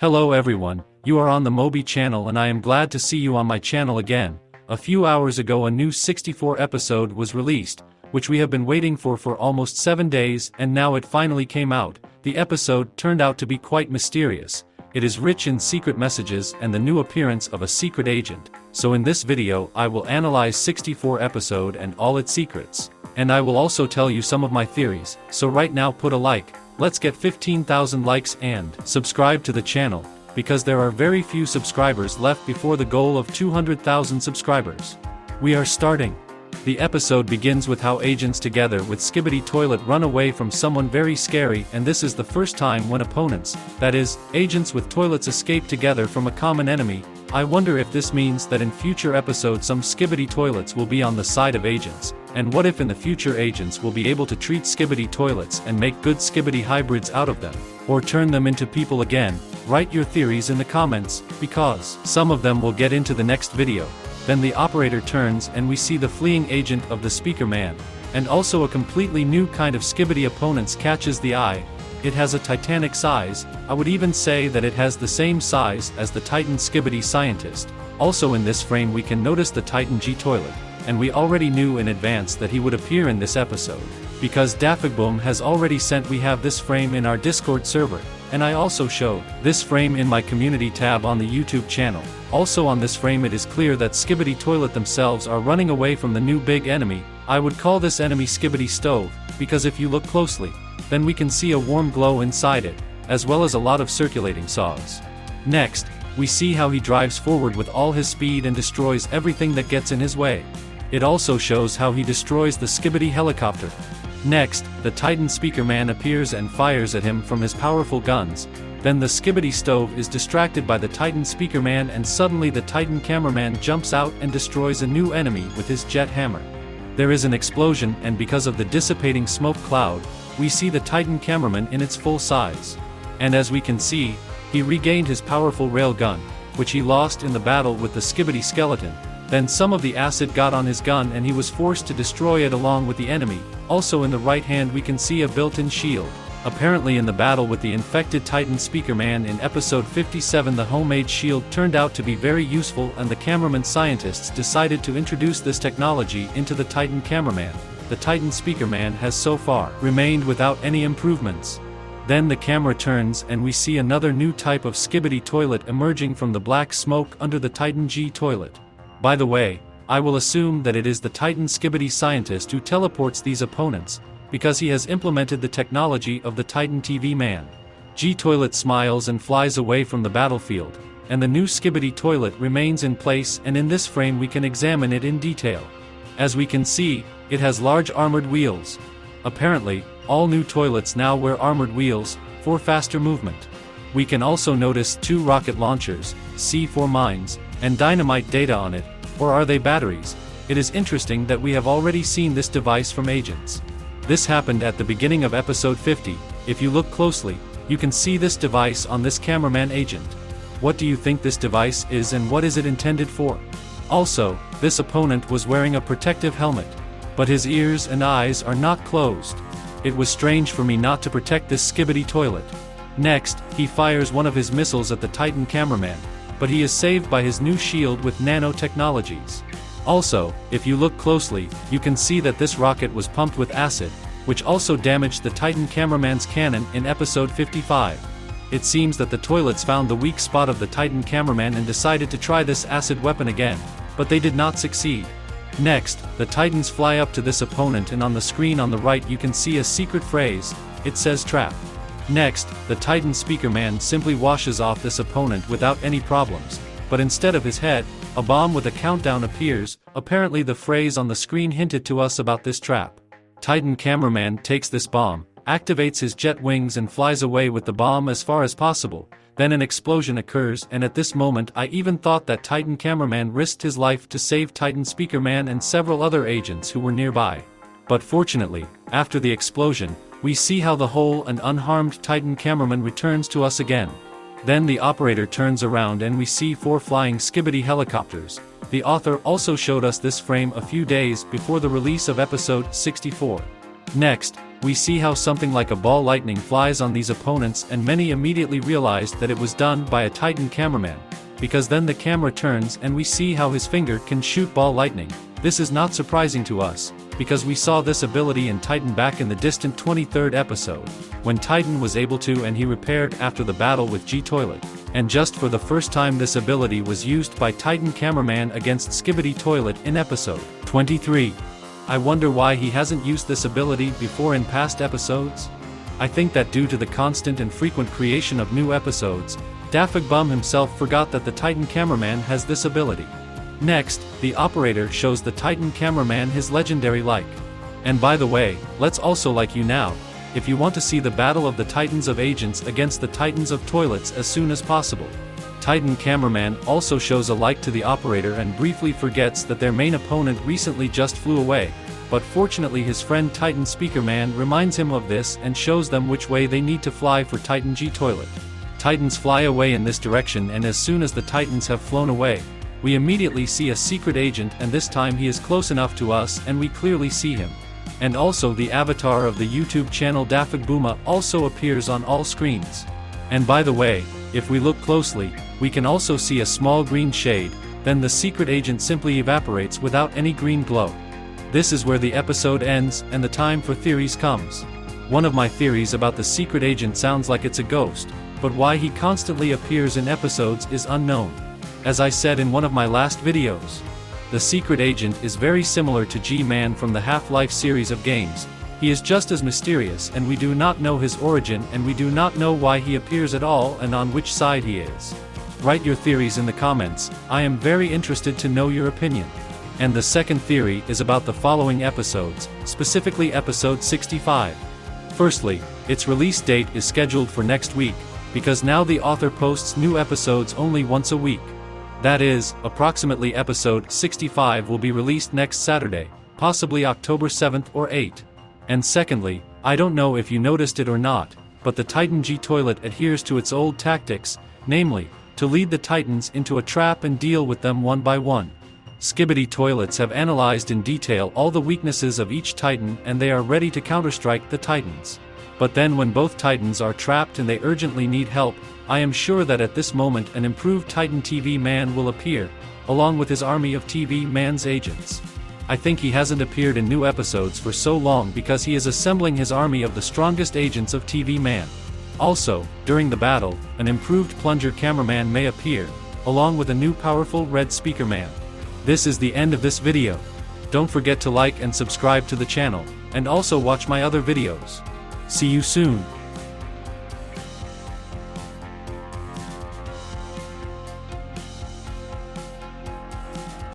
Hello everyone, you are on the Mobi channel and I am glad to see you on my channel again. A few hours ago a new 64 episode was released, which we have been waiting for almost 7 days, and now it finally came out. The episode turned out to be quite mysterious. It is rich in secret messages and the new appearance of a secret agent. So in this video I will analyze 64 episode and all its secrets. And I will also tell you some of my theories, so right now put a like. Let's get 15,000 likes and subscribe to the channel, because there are very few subscribers left before the goal of 200,000 subscribers. We are starting. The episode begins with how agents together with Skibidi Toilet run away from someone very scary, and this is the first time when opponents, that is, agents with toilets, escape together from a common enemy. I wonder if this means that in future episodes some Skibidi Toilets will be on the side of agents, and what if in the future agents will be able to treat Skibidi Toilets and make good Skibidi hybrids out of them, or turn them into people again? Write your theories in the comments, because some of them will get into the next video. Then the operator turns and we see the fleeing agent of the speaker man, and also a completely new kind of Skibidi opponents catches the eye. It has a titanic size. I would even say that it has the same size as the Titan Skibidi scientist. Also in this frame we can notice the Titan G Toilet, and we already knew in advance that he would appear in this episode, because DaFuq has already sent. We have this frame in our Discord server, and I also showed this frame in my community tab on the YouTube channel. Also on this frame it is clear that Skibidi Toilet themselves are running away from the new big enemy. I would call this enemy Skibidi Stove, because if you look closely, then we can see a warm glow inside it, as well as a lot of circulating saws. Next, we see how he drives forward with all his speed and destroys everything that gets in his way. It also shows how he destroys the Skibidi helicopter. Next, the Titan Speaker Man appears and fires at him from his powerful guns. Then the Skibidi Stove is distracted by the Titan Speaker Man, and suddenly the Titan Cameraman jumps out and destroys a new enemy with his jet hammer. There is an explosion, and because of the dissipating smoke cloud, we see the Titan Cameraman in its full size. And as we can see, he regained his powerful rail gun, which he lost in the battle with the Skibidi skeleton. Then some of the acid got on his gun and he was forced to destroy it along with the enemy. Also in the right hand we can see a built-in shield. Apparently in the battle with the infected Titan Speaker Man in episode 57 the homemade shield turned out to be very useful, and the cameraman scientists decided to introduce this technology into the Titan Cameraman. The Titan Speaker Man has so far remained without any improvements. Then the camera turns and we see another new type of Skibidi Toilet emerging from the black smoke under the Titan G Toilet. By the way, I will assume that it is the Titan Skibidi scientist who teleports these opponents, because he has implemented the technology of the Titan TV Man. G Toilet smiles and flies away from the battlefield, and the new Skibidi Toilet remains in place, and in this frame we can examine it in detail. As we can see, it has large armored wheels. Apparently, all new toilets now wear armored wheels, for faster movement. We can also notice 2 rocket launchers, C4 mines, and dynamite data on it, or are they batteries? It is interesting that we have already seen this device from agents. This happened at the beginning of episode 50, if you look closely, you can see this device on this cameraman agent. What do you think this device is and what is it intended for? Also, this opponent was wearing a protective helmet, but his ears and eyes are not closed. It was strange for me not to protect this Skibidi Toilet. Next, he fires one of his missiles at the Titan Cameraman, but he is saved by his new shield with nanotechnologies. Also, if you look closely, you can see that this rocket was pumped with acid, which also damaged the Titan Cameraman's cannon in episode 55. It seems that the toilets found the weak spot of the Titan Cameraman and decided to try this acid weapon again, but they did not succeed. Next, the Titans fly up to this opponent, and on the screen on the right you can see a secret phrase. It says trap. Next, the Titan Speaker Man simply washes off this opponent without any problems, but instead of his head, a bomb with a countdown appears. Apparently the phrase on the screen hinted to us about this trap. Titan Cameraman takes this bomb, activates his jet wings and flies away with the bomb as far as possible. Then an explosion occurs, and at this moment I even thought that Titan Cameraman risked his life to save Titan Speaker Man and several other agents who were nearby. But fortunately, after the explosion, we see how the whole and unharmed Titan Cameraman returns to us again. Then the operator turns around and we see 4 flying Skibidi helicopters. The author also showed us this frame a few days before the release of episode 64. Next, We see how something like a ball lightning flies on these opponents, and many immediately realized that it was done by a Titan cameraman, because then the camera turns and we see how his finger can shoot ball lightning. This is not surprising to us, because we saw this ability in Titan back in the distant 23rd episode, when Titan was able to and he repaired after the battle with Toilet. And just for the first time this ability was used by Titan cameraman against Skibidi Toilet in episode 23. I wonder why he hasn't used this ability before in past episodes? I think that due to the constant and frequent creation of new episodes, DaFuq himself forgot that the Titan cameraman has this ability. Next, the operator shows the Titan cameraman his legendary like. And by the way, let's also like you now, if you want to see the battle of the Titans of Agents against the Titans of Toilets as soon as possible. Titan cameraman also shows a like to the operator and briefly forgets that their main opponent recently just flew away, but fortunately his friend Titan Speakerman reminds him of this and shows them which way they need to fly for Titan Toilet. Titans fly away in this direction, and as soon as the Titans have flown away, we immediately see a secret agent, and this time he is close enough to us and we clearly see him. And also the avatar of the YouTube channel DaFuq also appears on all screens. And by the way, if we look closely, we can also see a small green shade, then the secret agent simply evaporates without any green glow. This is where the episode ends and the time for theories comes. One of my theories about the secret agent sounds like it's a ghost, but why he constantly appears in episodes is unknown. As I said in one of my last videos, the secret agent is very similar to G-Man from the Half-Life series of games. He is just as mysterious, and we do not know his origin, and we do not know why he appears at all and on which side he is. Write your theories in the comments. I am very interested to know your opinion. And the second theory is about the following episodes, specifically episode 65. Firstly, its release date is scheduled for next week, because now the author posts new episodes only once a week. That is, approximately episode 65 will be released next Saturday, possibly October 7th or 8th. And secondly, I don't know if you noticed it or not, but the Titan Toilet adheres to its old tactics, namely, to lead the Titans into a trap and deal with them one by one. Skibidi Toilets have analyzed in detail all the weaknesses of each Titan, and they are ready to counterstrike the Titans. But then when both Titans are trapped and they urgently need help, I am sure that at this moment an improved Titan TV Man will appear, along with his army of TV Man's agents. I think he hasn't appeared in new episodes for so long because he is assembling his army of the strongest agents of TV Man. Also, during the battle, an improved plunger cameraman may appear, along with a new powerful red speaker man. This is the end of this video. Don't forget to like and subscribe to the channel, and also watch my other videos. See you soon.